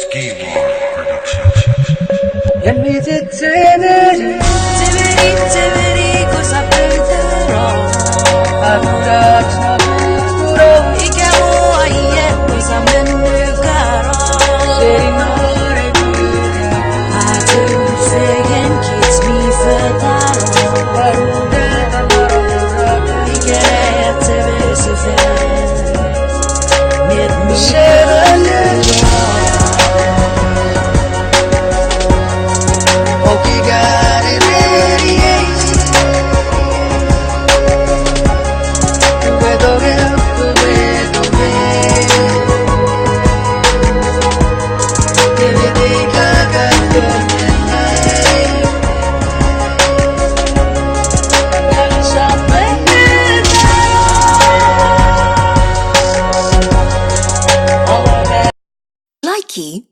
Ski Bar Productions. 연미지체들이 cosa perderò 아무렇지 않으로 E chiamo Aie, cosa me ne caro 제 노래 부르며 I do say and kiss me fedaro 아무데나 날아오라고 E che te vesi fed Met me 쉐르르 오기가리 베리에이지 구베도게 구베도게 데리디가 가끔해 lascia Oh, Likey